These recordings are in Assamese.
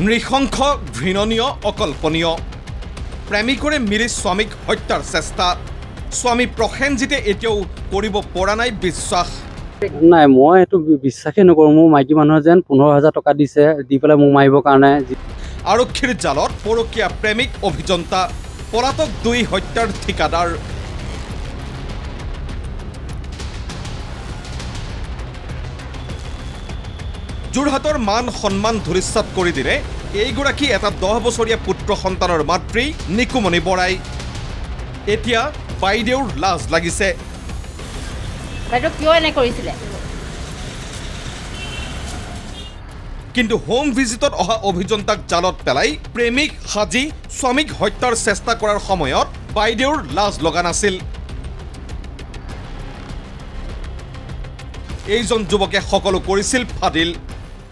নৃশংস ঘৃণনীয় অকল্পনীয় প্ৰেমিকৰে মিলি স্বামীক হত্যাৰ চেষ্টা স্বামী প্ৰসেনজিতে এতিয়াও কৰিব পৰা নাই বিশ্বাস নাই মই এটো বিশ্বাসই নকৰো মোৰ মাইকী মানুহ যেন 15000 টকা দিছে দি পেলাই মোক মাৰিবৰ কাৰণে আৰক্ষীৰ জালত পৰকীয়া প্ৰেমিক অভিযন্তা পলাতক দুই হত্যাৰ ঠিকাদাৰ যোৰহাটৰ মান সন্মান ধূলিসাৎ কৰি দিলে এইগৰাকী এটা 10 বছৰীয়া পুত্ৰ সন্তানৰ মাতৃ নিকুমণি বৰাই এতিয়া বাইদেউৰ লাজ লাগিছে বাইদেউ কিয় এনে কৰিছিলে কিন্তু হোম ভিজিটত অহা অভিযন্তাক জালত পেলাই প্ৰেমিক হাজি স্বামীক হত্যাৰ চেষ্টা কৰাৰ সময়ত বাইদেউৰ লাজ লগা নাছিল এইজন যুৱকে সকলো কৰিছিল ফাদিল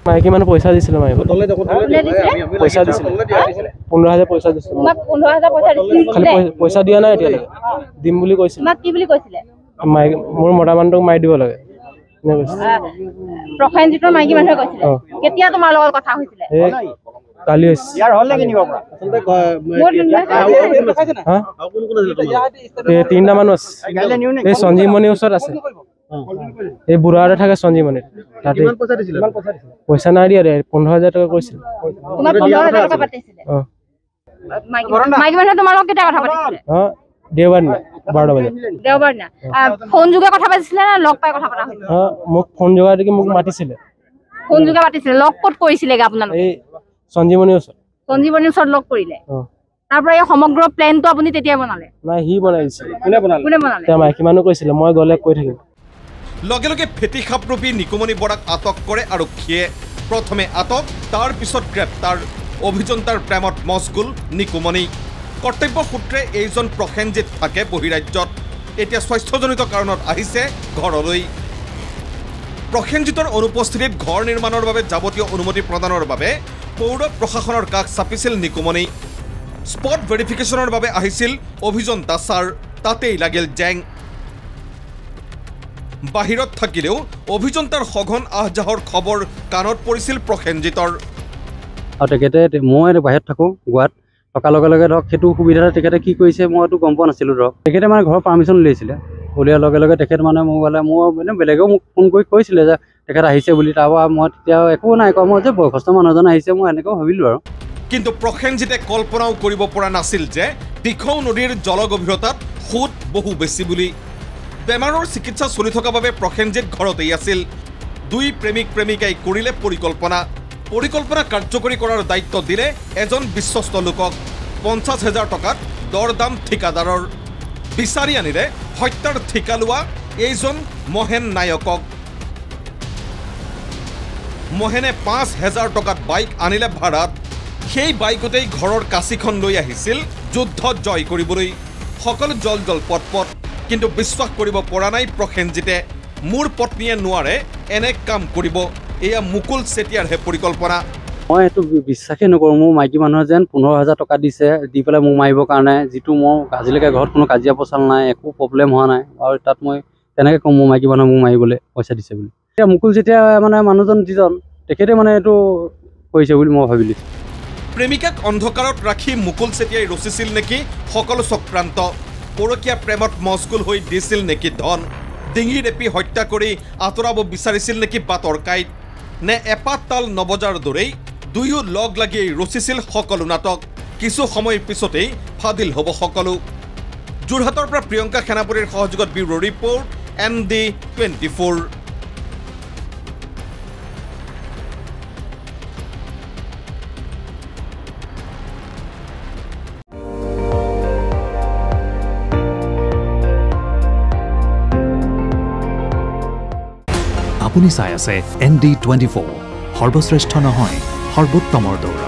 মাইকী মানুহ পইচা দিছিল মাৰিব পইচা দিছিল 15000 পইচা দিছিল তোমাক 15000 পইচা দিছিল খালি পইচা দিয়া নাই এতিয়া দিম বুলি কৈছিল তোমাক কি বুলি কৈছিলে মোৰ মটা মানুহক মাৰি দিব লাগে প্ৰসেনজিতৰ মাইকী মানুহে কৈছিলে কেতিয়া তোমাৰ লগত কথা হৈছিলে কালি হৈছে ইয়াৰ হল নেকি নিব পৰা আচলতে তিনটা মানুহ আছে এই সঞ্জীৱনী ওচৰত আছে এই বুঢ়াৰে থাকে সঞ্জীৱনী তাতে পইচা নাই দিয়া 15000 টকা কৈছিল তোমাক 15000 টকা পাতিছিলে মাইকী মানুহে তোমাৰ লগত কেতিয়া কথা পাতিছিলে দেওবাৰ না 12 বজে দেওবাৰ না ফোন যোগে কথা পাতিছিলে না লগ পাই কথা পতা হৈছিল মোক ফোন যোগাৰ দেখি মোক মাতিছিলে ফোন যোগে পাতিছিলে লগ ক'ত কৰিছিলেগে আপোনালোকে এই সঞ্জীৱনী ওচৰত লগ কৰিলে তাৰ পৰা এই সমগ্ৰ প্ল্যানটো আপুনি তেতিয়া বনালে নাই হি বনাইছিল কোনে বনালে তে মাইকী মানুহ কৈছিল মই গলে কৈ থাকিম লগে লগে ফেটি খাপৰূপী নিকুমণি বৰাক আটক কৰে আৰক্ষীয়ে প্ৰথমে আটক তাৰ পিছত গ্ৰেপ্তাৰ অভিযন্তাৰ প্ৰেমত মছগুল নিকুমণি কৰ্তব্য সূত্ৰে এইজন প্ৰসেনজিত থাকে বহিৰাজ্যত এতিয়া স্বাস্থ্যজনিত কাৰণত আহিছে ঘৰলৈ প্ৰসেনজিতৰ অনুপস্থিতিত ঘৰ নিৰ্মাণৰ বাবে যাৱতীয় অনুমতি প্ৰদানৰ বাবে পৌৰ প্ৰশাসনৰ কাষ চাপিছিল নিকুমণি স্পট ভেৰিফিকেশ্যনৰ বাবে আহিছিল অভিযন্তা ছাৰ তাতেই লাগিল জেং বাহিৰত থাকিলেও অভিযন্তাৰ সঘন আহজাহৰ খবৰ কাণত পৰিছিল প্ৰসেনজিতৰ আৰু তেখেতে মই বাহিৰত থাকোঁ গোৱাত টকা লগে লগে ধৰক সেইটো সুবিধা তেখেতে কি কৰিছে মইতো গম পোৱা নাছিলোঁ ধৰক তেখেতে মানে ঘৰৰ পাৰ্মিশ্যন উলিয়াইছিলে উলিওৱাৰ লগে লগে তেখেত মানে মোবাইলে মোৰ মানে বেলেগেও মোক ফোন কৰি কৈছিলে যে তেখেত আহিছে বুলি তাৰপৰা মই তেতিয়া একো নাই কোৱা মই যে বয়সস্থ মানুহজন আহিছে মই এনেকৈ ভাবিলোঁ আৰু কিন্তু প্ৰসেনজিতে কল্পনাও কৰিব পৰা নাছিল যে দিখৌ নদীৰ জলগভীৰতাত সুত বহু বেছি বুলি বেমাৰৰ চিকিৎসা চলি থকা বাবে প্ৰসেনজিত ঘৰতেই আছিল দুই প্ৰেমিক প্ৰেমিকাই কৰিলে পৰিকল্পনা কাৰ্যকৰী কৰাৰ দায়িত্ব দিলে এজন বিশ্বস্ত লোকক 50000 টকাত দৰদাম ঠিকাদাৰৰ বিচাৰি আনিলে হত্যাৰ ঠিকা লোৱা এইজন মহেন নায়কক মহেনে 5000 টকাত বাইক আনিলে ভাড়াত সেই বাইকতেই ঘৰৰ কাঁচিখন লৈ আহিছিল যুদ্ধ জয় কৰিবলৈ সকলো জল পটপট কিন্তু বিশ্বাস কৰিব পৰা নাই প্ৰসেনজিতে মোৰ পত্নীয়ে নোৱাৰে এনে কাম কৰিব এয়া মুকুল চেতিয়াৰহে পৰিকল্পনা মই এটো বিশ্বাসই নকৰো মোৰ মাইকী মানুহ যেন 15000 টকা দিছে দি পেলাই মোক মাৰিবৰ কাৰণে যিটো মই আজিলৈকে ঘৰত কোনো কাজিয়া পচাল নাই একো প্ৰব্লেম হোৱা নাই আৰু তাত মই তেনেকৈ কম মোৰ মাইকী মানুহ মোক মাৰিবলৈ পইচা দিছে বুলি এতিয়া মুকুল চেতিয়া মানে মানুহজন যিজন তেখেতে মানে এইটো কৰিছে বুলি মই ভাবিলোঁ প্ৰেমিকাক অন্ধকাৰত ৰাখি মুকুল চেতিয়াই ৰচিছিল নেকি সকলো চক্ৰান্ত পৰকীয়া প্ৰেমত মছগুল হৈ দিছিল নেকি ধন ডিঙি ৰেপি হত্যা কৰি আঁতৰাব বিচাৰিছিল নেকি বাটৰ কাইট নে এপাত তাল নবজাৰ দৰেই দুয়ো লগ লাগি ৰচিছিল সকলো নাটক কিছু সময়ৰ পিছতেই ফাদিল হ'ব সকলো যোৰহাটৰ পৰা প্ৰিয়ংকা সেনাপতিৰ সহযোগত ব্যুৰো ৰিপৰ্ট ND24 আপুনি চাই আছে ND24 সৰ্বশ্ৰেষ্ঠ নহয় সৰ্বোত্তমৰ দৌৰ